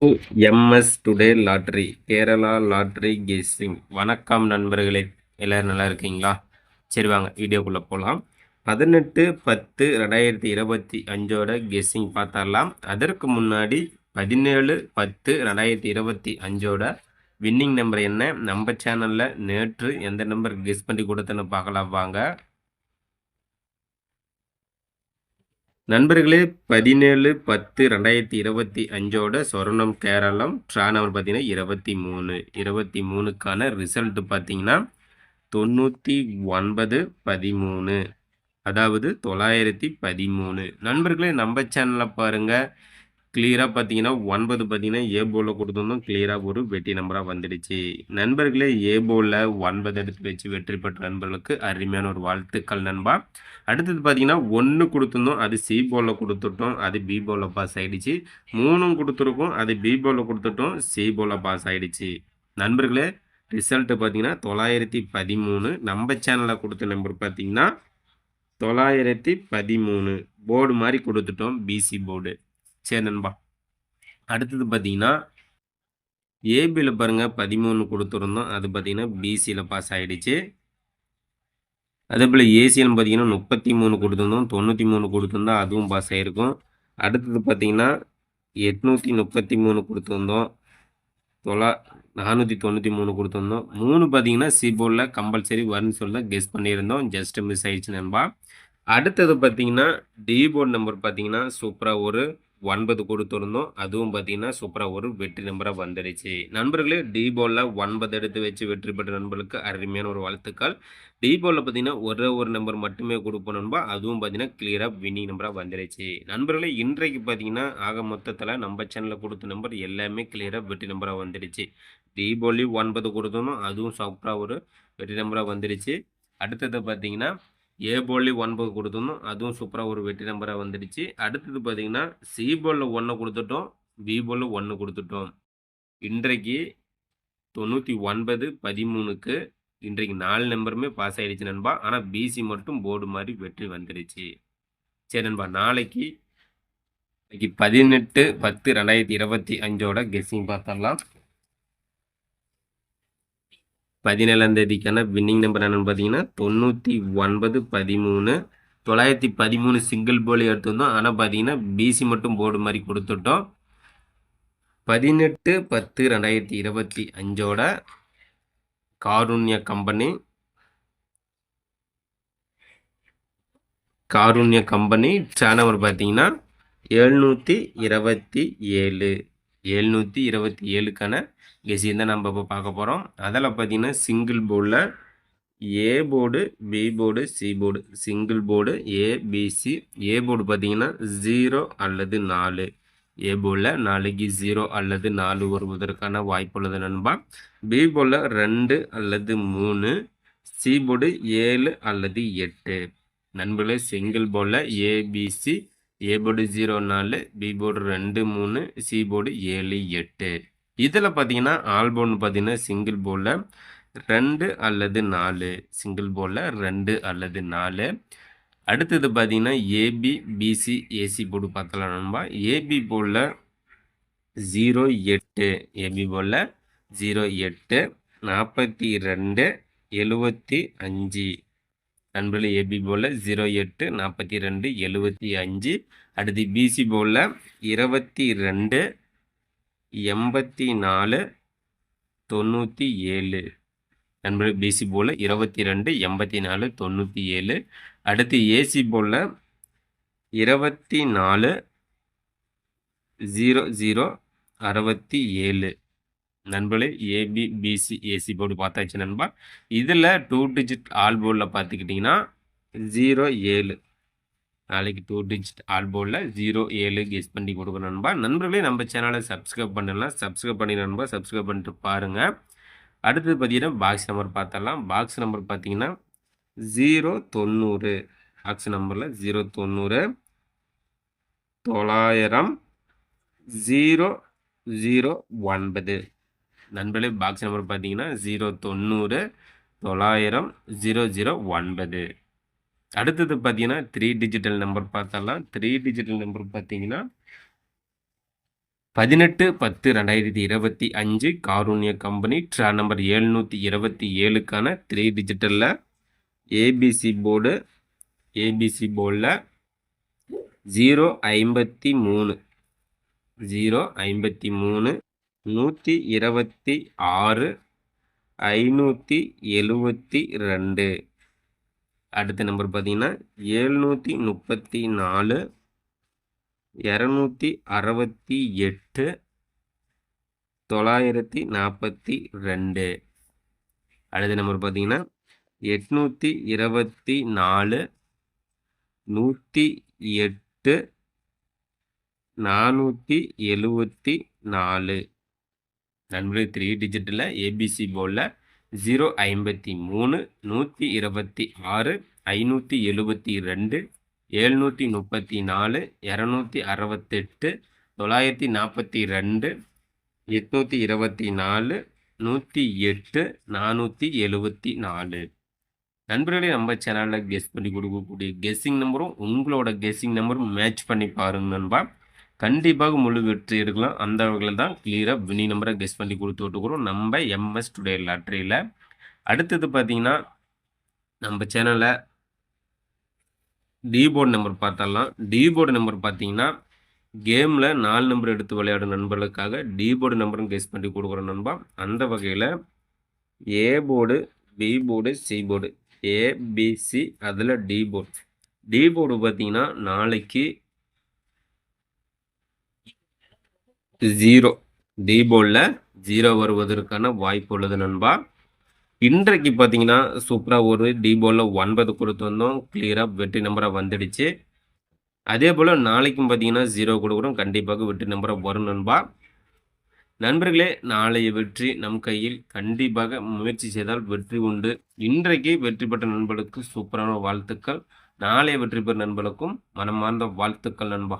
MS today lottery Kerala lottery guessing. வணக்கம் நண்பர்களே, எல்லோரும் நல்லா இருக்கீங்களா? சரி வாங்க வீடியோக்குள்ளே போகலாம். 18/10/2025 கெஸ்ஸிங் பார்த்துடலாம். அதற்கு முன்னாடி 17/10/2025 வின்னிங் நம்பர் என்ன, நம்ம சேனலில் நேற்று எந்த நம்பர் கெஸ் பண்ணி கொடுத்தேன்னு பார்க்கலாம் வாங்க. நண்பர்களே, 17/10/2025 சொர்ணம் கேரளம் ட்ரா நம்பர் பார்த்தீங்கன்னா 23 ரிசல்ட் பார்த்தீங்கன்னா 9913, அதாவது 913. நண்பர்களே, நம்ம சேனலில் பாருங்கள், கிளியராக பார்த்தீங்கன்னா 9 பார்த்தீங்கன்னா ஏ போலில் கொடுத்துருந்தோம். கிளியராக ஒரு வெற்றி நம்பராக வந்துடுச்சு. நண்பர்களே, ஏ போலில் 9 எடுத்து வச்சு வெற்றி பெற்ற நண்பர்களுக்கு அருமையான ஒரு வாழ்த்துக்கள் நண்பா. அடுத்தது பார்த்தீங்கன்னா 1 கொடுத்துருந்தோம், அது சி போலில் கொடுத்துட்டோம், அது பி போலில் பாஸ் ஆகிடுச்சு. 3 கொடுத்துருக்கோம், அது பி போலில் கொடுத்துட்டோம், சி போலில் பாஸ் ஆகிடுச்சு. நண்பர்களே, ரிசல்ட்டு பார்த்தீங்கன்னா 913. நம்ம சேனலில் கொடுத்த நம்பர் பார்த்தீங்கன்னா 913 போர்டு மாதிரி கொடுத்துட்டோம், பிசி போர்டு. சரி நண்பா, அடுத்தது பார்த்தீங்கன்னா ஏபியில் பாருங்கள் 13 கொடுத்துருந்தோம், அது பார்த்தீங்கன்னா பிசியில் பாஸ் ஆகிடுச்சு. அதே போல் ஏசியில் பார்த்தீங்கன்னா 33 கொடுத்துருந்தோம், 93 கொடுத்துருந்தோம், அதுவும் பாஸ் ஆகிருக்கும். அடுத்தது பார்த்தீங்கன்னா 833 கொடுத்துருந்தோம், 493 கொடுத்துருந்தோம். 3 பார்த்தீங்கன்னா சி போர்டில் கம்பல்சரி வரும்னு சொல்ல கெஸ் பண்ணியிருந்தோம், ஜஸ்ட் மிஸ் ஆயிடுச்சு நண்பா. அடுத்தது பார்த்தீங்கன்னா டி போர்டு நம்பர் பார்த்தீங்கன்னா சூப்பராக ஒரு 9 கொடுத்துருந்தோம், அதுவும் பார்த்தீங்கன்னா சூப்பராக ஒரு வெற்றி நம்பராக வந்துடுச்சு. நண்பர்களே, டி போர்டில் 9 எடுத்து வச்சு வெற்றி பெற்ற நண்பர்களுக்கு அருமையான ஒரு வாழ்த்துக்கள். டி போர்டில் பார்த்தீங்கன்னா ஒரு நம்பர் மட்டுமே கொடுப்போம் நண்பா, அதுவும் பார்த்தீங்கன்னா கிளியராக வின்னிங் நம்பராக வந்துடுச்சு. நண்பர்களே, இன்றைக்கு பார்த்தீங்கன்னா ஆக மொத்தத்தில் நம்ம சேனலில் கொடுத்த நம்பர் எல்லாமே கிளியராக வெற்றி நம்பராக வந்துடுச்சு. டி போர்ட்லேயும் 9 கொடுத்தோம், அதுவும் சூப்பராக ஒரு வெற்றி நம்பராக வந்துடுச்சு. அடுத்தது பார்த்தீங்கன்னா ஏ போர்ட்லேயும் 9 கொடுத்துருந்தோம், அதுவும் சூப்பராக ஒரு வெற்றி நம்பராக வந்துடுச்சு. அடுத்தது பார்த்தீங்கன்னா சி போர்டில் 1 கொடுத்துட்டோம், பி போர்டில் 1 கொடுத்துட்டோம். இன்றைக்கு 9913க்கு இன்றைக்கு 4 நம்பருமே பாஸ் ஆகிடுச்சு நண்பா. ஆனால் பிசி மட்டும் போர்டு மாதிரி வெற்றி வந்துடுச்சு. சரி நண்பா, நாளைக்கு 18/10/2025 கெஸ்ஸிங் பார்த்தரலாம். 17ஆம் தேதிக்கான வின்னிங் நம்பர் என்னென்னு பார்த்தீங்கன்னா 9913, 913 சிங்கிள் போலி எடுத்துருந்தோம், ஆனால் பார்த்தீங்கன்னா பிசி மட்டும் போர்டு மாதிரி கொடுத்துட்டோம். 18/10/2025 காருண்ய கம்பெனி ட்ரா நம்பர் பார்த்தீங்கன்னா 727க்கான கெஸ்ஸிங் தான் நம்ம இப்போ பார்க்க போகிறோம். அதில் பார்த்தீங்கன்னா சிங்கிள் போர்டில் A board, B board, C board, single board ABC. A board பார்த்தீங்கன்னா 0 அல்லது 4. ஏ போர்டில் நாளைக்கு 0 அல்லது 4 வருவதற்கான வாய்ப்புள்ளது நண்பா. பி போர்டில் 2 அல்லது 3, சி போர்டு 7 அல்லது 8. நண்பர்களே, சிங்கிள் போர்டில் ABC, A board 0 4, B board 2 3, C board 7 8. இதில் பார்த்தீங்கன்னா ஆல் போர்டு பார்த்தீங்கன்னா சிங்கிள் போர்டில் 2 அல்லது 4, சிங்கிள் போர்டில் 2 அல்லது 4. அடுத்தது பார்த்தீங்கன்னா ஏபி, பிசி, ஏசி போர்டு பார்க்கலாம் நண்பா. ஏபி போர்டில் 0 8, ஏபி போர்டில் 0 8 42 75. நண்பர்களே, ஏபி போர்டில் 0 8 42 75. அடுத்து பிசி போர்டில் 22 84 97. நண்பர்களே, பிசி போர்டில் 22 84 97. அடுத்து ஏசி போர்டில் 24 00 67. நண்பர்களே, ஏபி, பிசி, ஏசி போர்டு பார்த்தாச்சு நண்பா. இதில் 2 டிஜிட் ஆல் போர்டில் பார்த்துக்கிட்டிங்கன்னா 07. நாளைக்கு 2 டிஜிட் ஆல் போர்டில் 07 கெஸ் பண்ணி கொடுக்கணும் நண்பா. நண்பர்களே, நம்ம சேனலை சப்ஸ்கிரைப் பண்ணலாம், சப்ஸ்கிரைப் பண்ணி நண்பா, சப்ஸ்கிரைப் பண்ணிட்டு பாருங்கள். அடுத்தது பார்த்தீங்கன்னா பாக்ஸ் நம்பர் பார்த்துடலாம். பாக்ஸ் நம்பர் பார்த்தீங்கன்னா 090. பாக்ஸ் நம்பரில் 090 900 009. நண்பர்களே, பாக்ஸ் நம்பர் பார்த்தீங்கன்னா 090 900 009. அடுத்தது பார்த்தீங்கன்னா 3 டிஜிட்டல் நம்பர் பார்த்தலாம். 3 டிஜிட்டல் நம்பர் பார்த்தீங்கன்னா 18/10/2025 காருண்ய கம்பெனி ட்ரா நம்பர் 727க்கான 3 டிஜிட்டலில் ஏபிசி போர்டில் 053 126 572. அடுத்த நம்பர் பார்த்தீங்கன்னா 734 268 942. அடுத்த நம்பர் பார்த்தீங்கன்னா 824 108 474. நண்பர்களே 3 டிஜிட்டில் ஏபிசி போர்டில் 053 126 572 734 268 942 824 108 474. நண்பர்களே நம்ம சேனலில் கெஸ் பண்ணி கொடுக்கக்கூடிய கெஸ்ஸிங் நம்பரும் உங்களோட கெஸ்ஸிங் நம்பரும் மேட்ச் பண்ணி பாருங்க நண்பா. கண்டிப்பாக முழு வெற்றி எடுக்கலாம். அந்த வகையில் தான் கிளியராக வினி நம்பரை கெஸ் பண்ணி கொடுத்து விட்டுக்கிறோம் நம்ம எம்எஸ் டுடே லாட்ரியில். அடுத்தது பார்த்தீங்கன்னா நம்ம சேனலில் டி போர்டு நம்பர் பார்த்தரலாம். டி போர்டு நம்பர் பார்த்தீங்கன்னா கேமில் 4 நம்பர் எடுத்து விளையாடும் நண்பர்களுக்காக டி போர்டு நம்பரும் கெஸ் பண்ணி கொடுக்குறோம் நண்பா. அந்த வகையில் A board, B board, C board, ABC, அதில் டி போர்டு. டி போர்டு பார்த்தீங்கன்னா நாளைக்கு 0 டி போர்டில் 0 வருவதற்கான வாய்ப்பு உள்ளது நண்பா. இன்றைக்கு பார்த்தீங்கன்னா சூப்பராக ஒரு டி போர்டில் 9 கொடுத்து வந்தோம். கிளியராக வெற்றி நம்பராக வந்துடுச்சு. அதே போல் நாளைக்கும் பார்த்தீங்கன்னா 0 கொடுக்குறோம். கண்டிப்பாக வெற்றி நம்பராக வரும் நண்பா. நண்பர்களே நாளைய வெற்றி நம் கையில். கண்டிப்பாக முயற்சி செய்தால் வெற்றி உண்டு. இன்றைக்கு வெற்றி பெற்ற நண்பர்களுக்கு சூப்பரான வாழ்த்துக்கள். நாளைய வெற்றி பெற்ற நண்பர்களுக்கும் மனமார்ந்த வாழ்த்துக்கள் நண்பா.